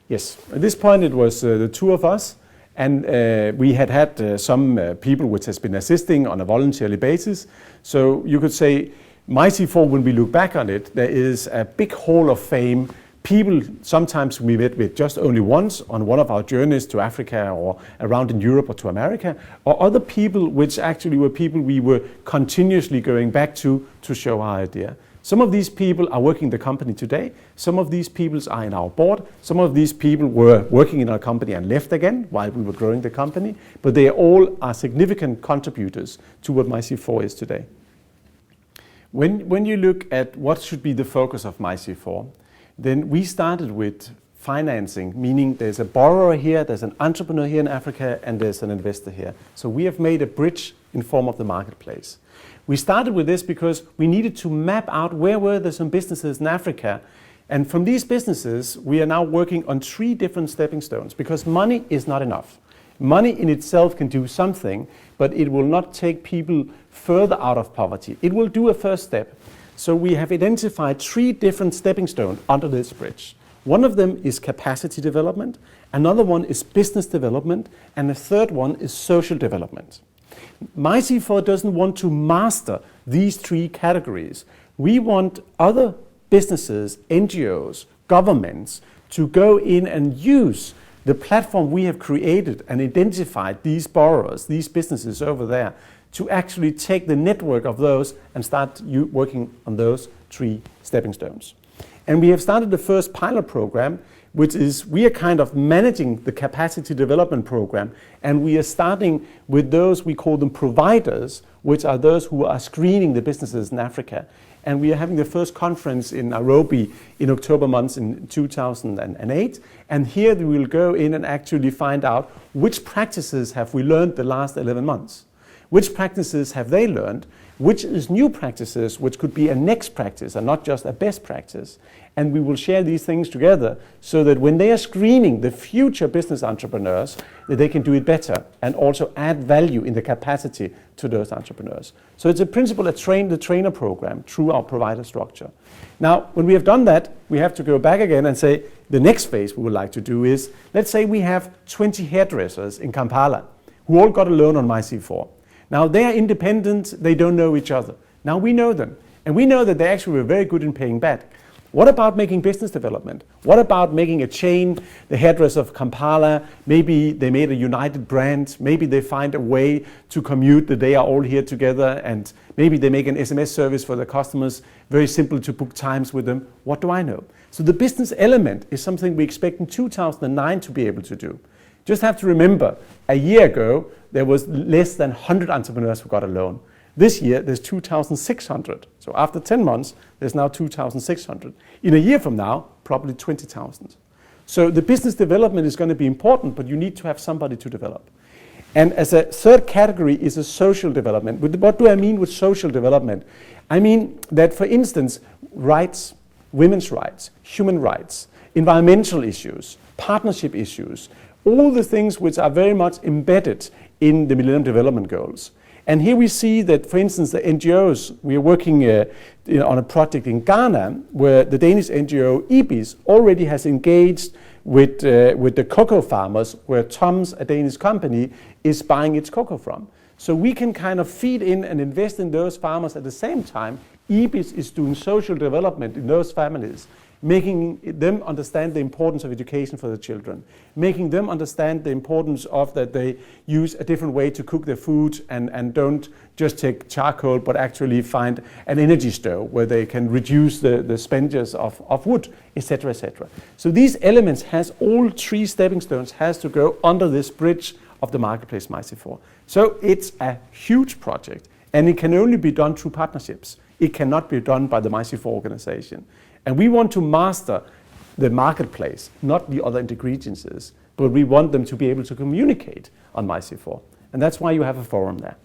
Yes, at this point it was the two of us, and we had some people which has been assisting on a voluntary basis. So you could say MYC4, when we look back on it, there is a big hall of fame. People sometimes we met with just only once on one of our journeys to Africa or around in Europe or to America, or other people which actually were people we were continuously going back to show our idea. Some of these people are working in the company today. Some of these people are in our board. Some of these people were working in our company and left again while we were growing the company. But they all are significant contributors to what MYC4 is today. When you look at what should be the focus of MYC4, then we started with financing, meaning there's a borrower here, there's an entrepreneur here in Africa, and there's an investor here. So we have made a bridge in form of the marketplace. We started with this because we needed to map out where were there some businesses in Africa. And from these businesses, we are now working on 3 different stepping stones, because money is not enough. Money in itself can do something, but it will not take people further out of poverty. It will do a first step. So we have identified 3 different stepping stones under this bridge. One of them is capacity development, another one is business development, and the third one is social development. MYC4 doesn't want to master these 3 categories. We want other businesses, NGOs, governments to go in and use the platform we have created and identified these borrowers, these businesses over there, to actually take the network of those and start working on those 3 stepping stones. And we have started the first pilot program, which is we are kind of managing the capacity development program, and we are starting with those, we call them providers, which are those who are screening the businesses in Africa. And we are having the first conference in Nairobi in October months in 2008. And here we will go in and actually find out which practices have we learned the last 11 months. Which practices have they learned? Which is new practices, which could be a next practice and not just a best practice. And we will share these things together so that when they are screening the future business entrepreneurs, that they can do it better and also add value in the capacity to those entrepreneurs. So it's a principle, a train-the-trainer program through our provider structure. Now, when we have done that, we have to go back again and say the next phase we would like to do is, let's say we have 20 hairdressers in Kampala who all got a loan on MYC4. Now they are independent, they don't know each other. Now we know them, and we know that they actually were very good in paying back. What about making business development? What about making a chain, the hairdresser of Kampala? Maybe they made a united brand. Maybe they find a way to commute that they are all here together, and maybe they make an SMS service for their customers, very simple to book times with them. What do I know? So the business element is something we expect in 2009 to be able to do. Just have to remember, a year ago, there was less than 100 entrepreneurs who got a loan. This year, there's 2,600. So after 10 months, there's now 2,600. In a year from now, probably 20,000. So the business development is going to be important, but you need to have somebody to develop. And as a third category is a social development. What do I mean with social development? I mean that, for instance, rights, women's rights, human rights, environmental issues, partnership issues, all the things which are very much embedded in the Millennium Development Goals. And here we see that, for instance, the NGOs, we are working on a project in Ghana where the Danish NGO EBIS already has engaged with the cocoa farmers, where Tom's, a Danish company, is buying its cocoa from. So we can kind of feed in and invest in those farmers at the same time. EBIS is doing social development in those families, making them understand the importance of education for the children, making them understand the importance of that they use a different way to cook their food and don't just take charcoal, but actually find an energy stove where they can reduce the spenges of wood, etc., etc. So these elements has all 3 stepping stones has to go under this bridge of the marketplace MYC4. So it's a huge project, and it can only be done through partnerships. It cannot be done by the MYC4 organization. And we want to master the marketplace, not the other ingredients, but we want them to be able to communicate on MYC4. And that's why you have a forum there.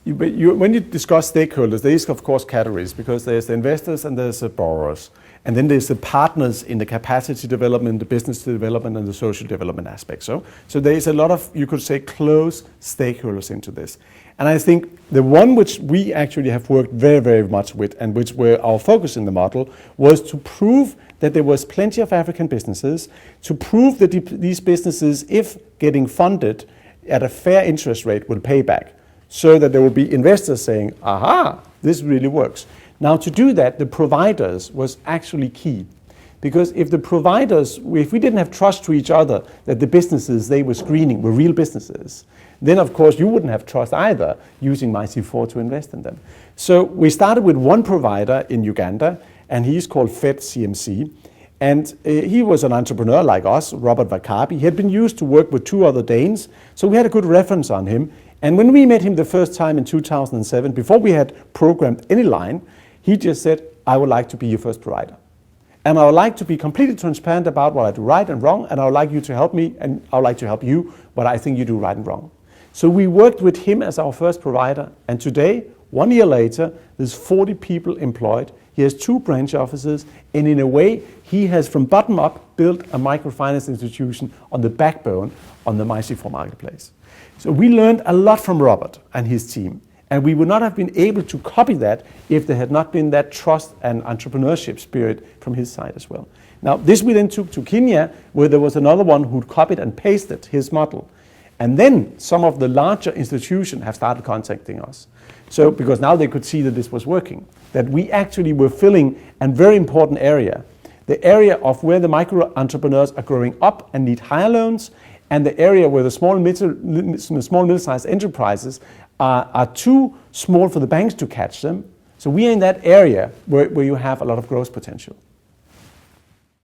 When you discuss stakeholders, there is, of course, categories, because there's the investors and there's the borrowers. And then there's the partners in the capacity development, the business development, and the social development aspect. So there is a lot of, you could say, close stakeholders into this. And I think the one which we actually have worked very, very much with, and which were our focus in the model, was to prove that there was plenty of African businesses, to prove that these businesses, if getting funded at a fair interest rate, will pay back, so that there will be investors saying, aha, this really works. Now, to do that, the providers was actually key. Because if the providers, if we didn't have trust to each other that the businesses they were screening were real businesses, then of course you wouldn't have trust either using MYC4 to invest in them. So we started with one provider in Uganda, and he's called Fed CMC. And he was an entrepreneur like us, Robert Vakabi. He had been used to work with 2 other Danes, so we had a good reference on him. And when we met him the first time in 2007, before we had programmed any line, he just said, I would like to be your first provider. And I would like to be completely transparent about what I do right and wrong, and I would like you to help me, and I would like to help you what I think you do right and wrong. So we worked with him as our first provider, and today, 1 year later, there's 40 people employed. He has 2 branch offices, and in a way, he has from bottom up built a microfinance institution on the backbone on the MYC4 marketplace. So we learned a lot from Robert and his team. And we would not have been able to copy that if there had not been that trust and entrepreneurship spirit from his side as well. Now, this we then took to Kenya, where there was another one who'd copied and pasted his model. And then some of the larger institutions have started contacting us. So, because now they could see that this was working, that we actually were filling a very important area, the area of where the micro entrepreneurs are growing up and need higher loans, and the area where the small middle-sized enterprises are too small for the banks to catch them. So we are in that area where you have a lot of growth potential.